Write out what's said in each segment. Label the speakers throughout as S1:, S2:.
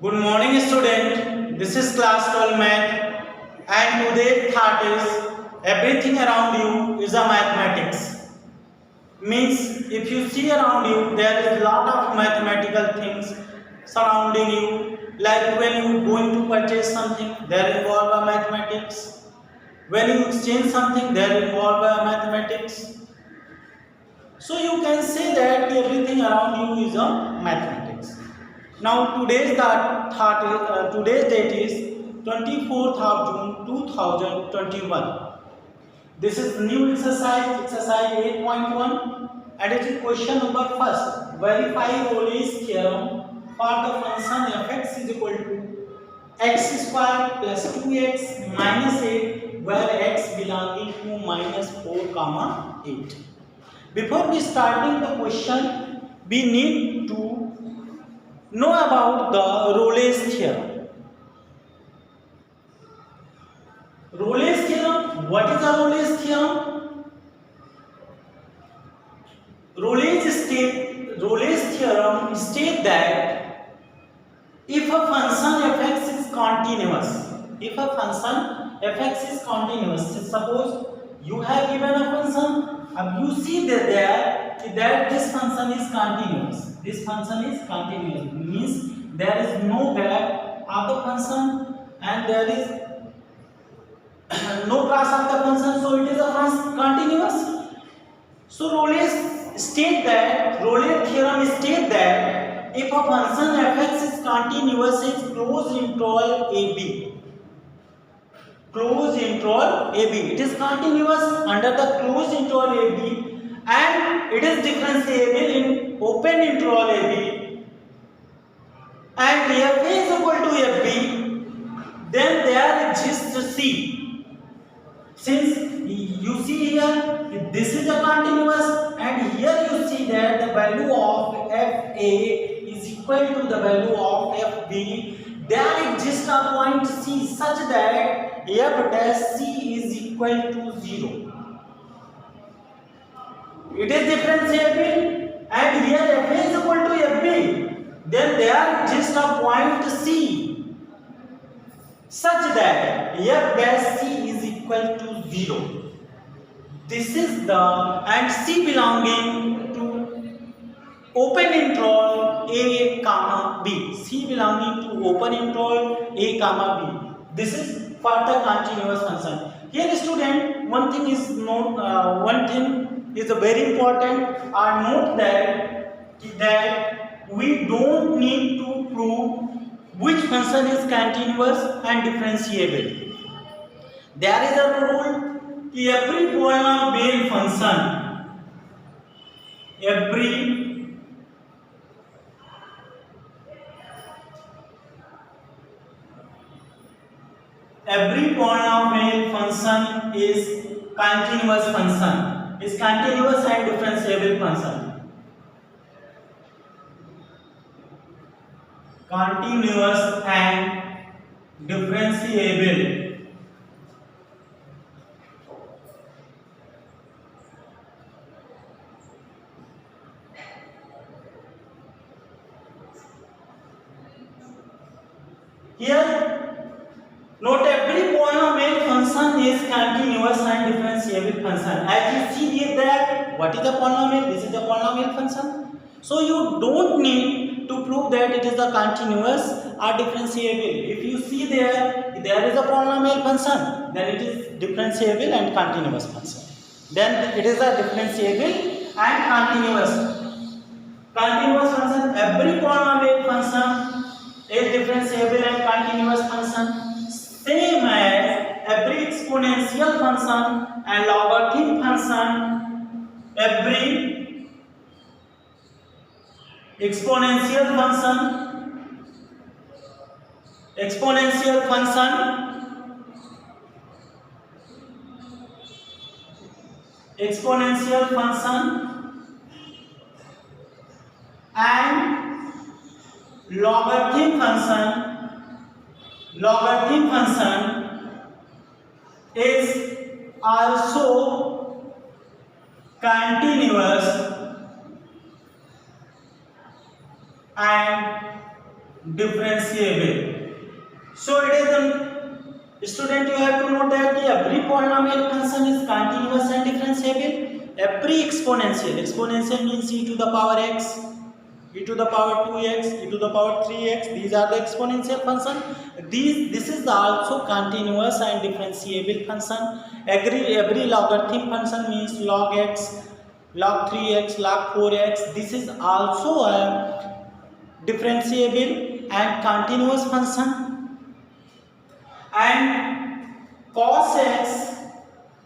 S1: Good morning, student. This is class 12 math, and today's thought is everything around you is a mathematics. Means if you see around you, there is lot of mathematical things surrounding you. Like when you going to purchase something, there involve a mathematics. When you exchange something, there involve a mathematics. So you can say that everything around you is a mathematics. Now today's date is 24th of June 2021. This is new exercise 8.1, and it is question number first. Verify Rolle's theorem for the function fx is equal to x square plus 2x minus 8, where x belonging to minus 4 comma 8. Before we starting the question, we need to know about the Rolle's theorem. Rolle's theorem. What is the Rolle's theorem? Rolle's theorem states that if a function fx is continuous, suppose you have given a function. You see that this function is continuous. This function is continuous means there is no gap of the function and there is no class of the function, so it is a continuous. So Rolle's theorem states that if a function fx is continuous, its closed interval AB, it is continuous under the closed interval AB, and it is differentiable in open interval AB, and f is equal to fb, then there exists C. Since you see here, this is a continuous, and here you see that the value of fa is equal to the value of fb, there exists a point C such that f dash C is equal to 0. It is differentiable, and here f is equal to fb, then there exists a point C such that f dash C is equal to 0. This is and C belonging to open interval A comma B. C belonging to open interval A comma B. This is for the continuous function. Here, student, one thing is very important. Note that we don't need to prove which function is continuous and differentiable. There is a rule कि every polynomial function is continuous and differentiable function. Continuous and differentiable. Here, note every polynomial function is continuous and differentiable function. As you see that, what is a polynomial? This is a polynomial function. So you don't need to prove that it is a continuous or differentiable. If you see there is a polynomial function, then it is differentiable and continuous function. Then it is a differentiable and continuous function. Every polynomial function is differentiable and continuous function, same as every exponential function and logarithm function. Every exponential function and logarithm function is also continuous and differentiable. So it is student, you have to note that every polynomial function is continuous and differentiable. Every exponential means e to the power x, e to the power 2x, e to the power 3x. These are the exponential function. This is also continuous and differentiable function. Every logarithm function means log x, log 3x, log 4x. This is also a differentiable and continuous function. And cos x,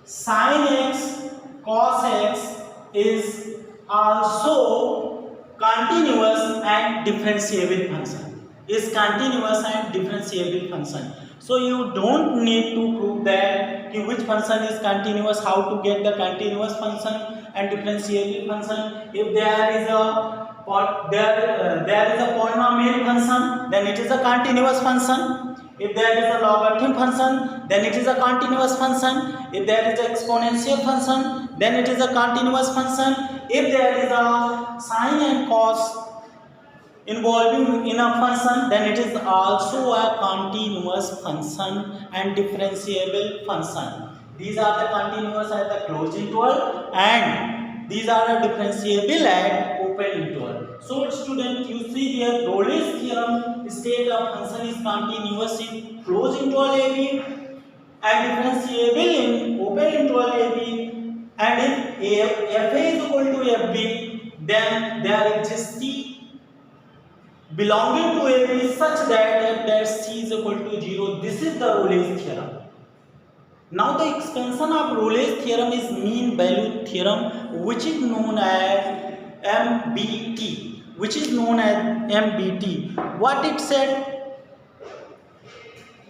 S1: sin x, cos x is also continuous and differentiable function. Is continuous and differentiable function. So you don't need to prove that which function is continuous, how to get the continuous function and differentiable function. If there is a polynomial function, then it is a continuous function. If there is a logarithm function, then it is a continuous function. If there is an exponential function, then it is a continuous function. If there is a sine and cos involving in a function, then it is also a continuous function and differentiable function. These are the continuous at the closed interval and these are the differentiable at open interval. So student, you see here Rolle's theorem states a function is continuous in closed interval AB and differentiable in open interval AB, and if fa is equal to fb, then there exists c belonging to AB such that f dash c is equal to 0. This is the Rolle's theorem. Now the expansion of Rolle's theorem is mean value theorem, which is known as MBT. What it said?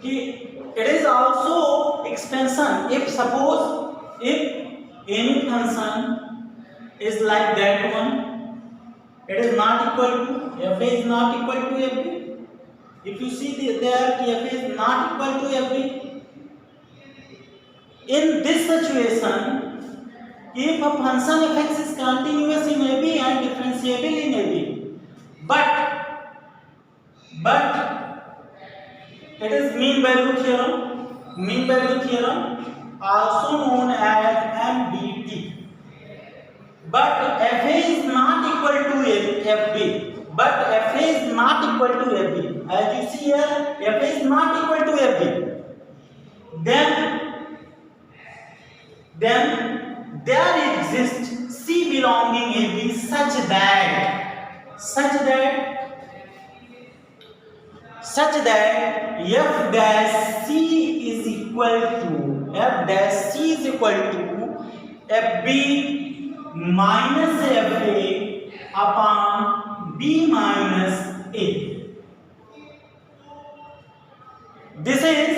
S1: It is also expansion. If suppose any function is like that one, it is not equal to fa is not equal to fb. If you see there fa is not equal to fb, in this situation, if a function fx is continuous in AB and differentiable in AB, but it is mean value theorem, also known as MBT. But fa is not equal to fb. As you see here, fa is not equal to fb. Then there exists c belonging AB such that f dash c is equal to fb minus fa upon b minus a. This is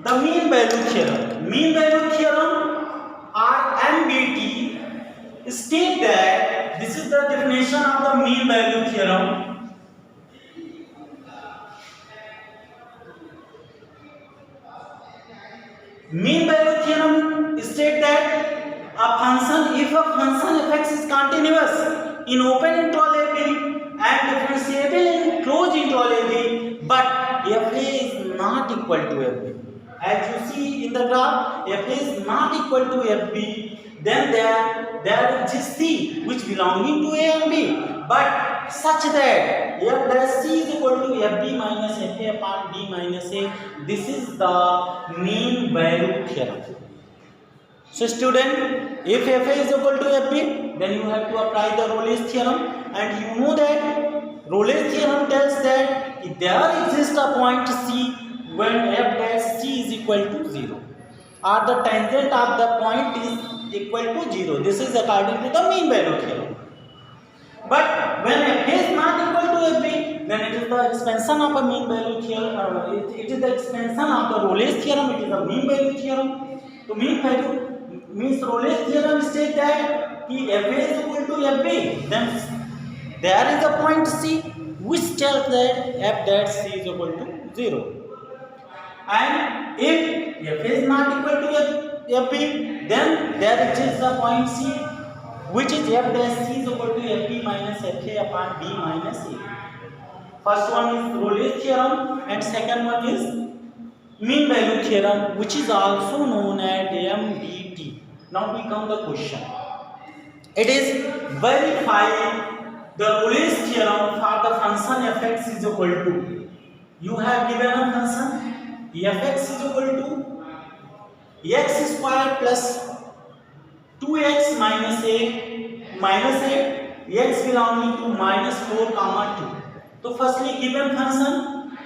S1: the mean value theorem. Or MBT state that this is the definition of the mean value theorem. Mean value theorem state that if a function fx is continuous in open interval AB and differentiable in closed interval AB, but fa is not equal to fb. As you see in the graph, f is not equal to fb, then there exists c which belonging to a and b, but such that f dash c is equal to fb minus fa upon b minus a. This is the mean value theorem. So student, if fa is equal to fb, then you have to apply the Rolle's theorem, and you know that Rolle's theorem tells that if there exists a point c when f dash c is equal to 0 or the tangent of the point is equal to 0. This is according to the mean value theorem. But when f is not equal to fb, then it is the expansion of a mean value theorem. It is the expansion of the Rolle's theorem. It is the mean value theorem. So mean value means Rolle's theorem states that if f is equal to fb, then there is a point c which tells that f dash c is equal to 0. And if f is not equal to fb, then there exists a point c which is f dash c is equal to fb minus fa upon b minus a. First one is Rolle's theorem and second one is mean value theorem, which is also known as MVT. Now become the question. It is verify the Rolle's theorem for the function fx is equal to. You have given a function fx is equal to x square plus 2x minus a x belonging to minus 4 comma 2. So firstly given function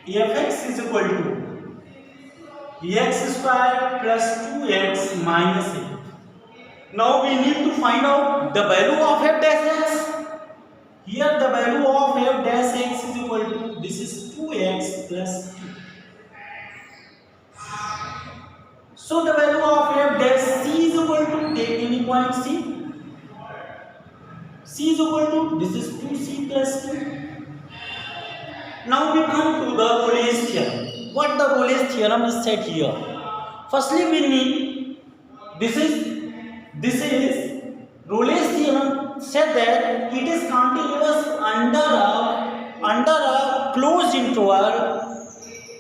S1: fx is equal to x square plus 2x minus a. Now we need to find out the value of f dash x. Here the value of f dash x is equal to, this is 2x plus 2. So the value of f dash c is equal to, take any point c. C is equal to, this is 2c plus 2. Now we come to the Rolle's theorem. What the Rolle's theorem is said here? Firstly we need, this is Rolle's theorem said that it is continuous under a closed interval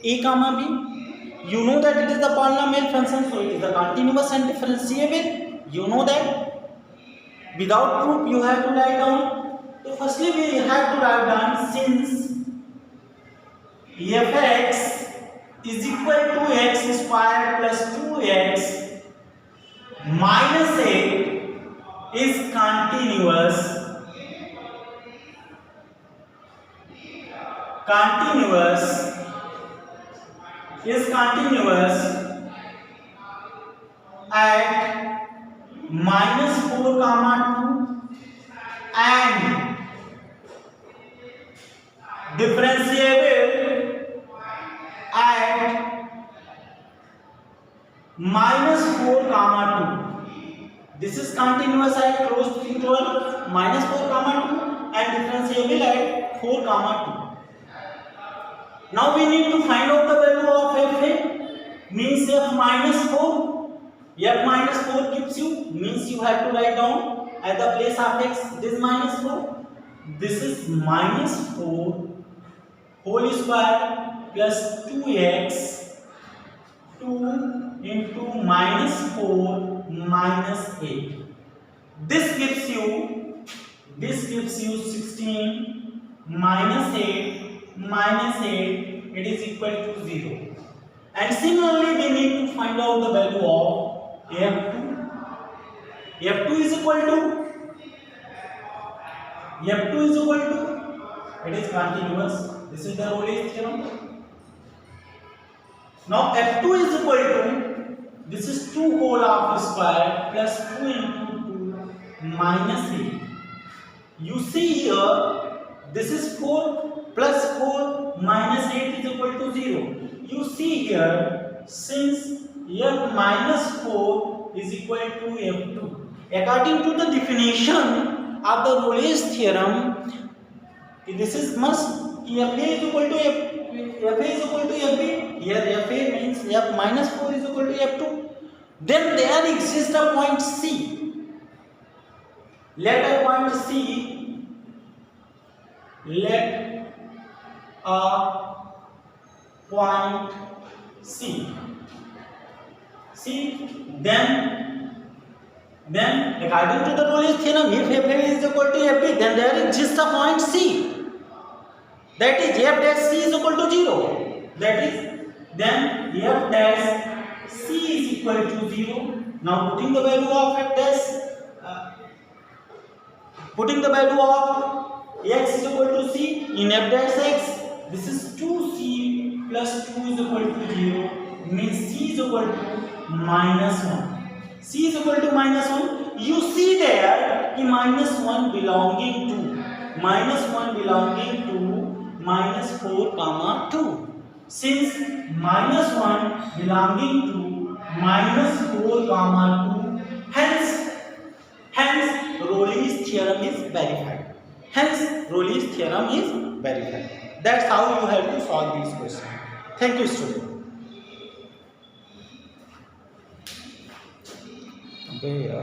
S1: a comma b. You know that it is the polynomial function, so it is the continuous and differentiable. You know that. Without proof, you have to write down. So firstly, we have to write down since fx is equal to x square plus 2x minus a is continuous at minus 4 comma 2 and differentiable at minus 4 comma 2. This is continuous at closed interval minus 4 comma 2 and differentiable at 4 comma 2. Now we need to find out the value of f means f minus 4. F minus 4 gives you, means you have to write down at the place of x, this minus 4. This is minus 4 whole square plus 2x 2 into minus 4 minus 8. This gives you 16 minus 8 it is equal to 0. And similarly we need to find out the value of f2 is equal to it is continuous. This is the Rolle's theorem. Now f2 is equal to, this is 2 whole of square plus 2 into 2 minus 8. You see here, this is 4 plus 4 minus 8 is equal to 0. You see here, since f minus 4 is equal to f2. According to the definition of the Rolle's theorem, this is must f is equal to fb. Here f means f minus 4 is equal to f2. Then there exists a point C. Let a point C, then according to the Rolle's theorem, if f is equal to fb, then there exists a point C. That is f dash c is equal to 0. That is, then f dash c is equal to 0. Now putting the value of f dash, putting the value of x is equal to c in f dash x, this is 2c plus 2 is equal to 0, means c is equal to minus 1. C is equal to minus 1. You see there कि minus 1 belonging to minus 4 comma 2. Since minus 1 belonging to minus 4 comma 2, hence Rolle's theorem is verified. That's how you have to solve these questions. Thank you, students.
S2: पे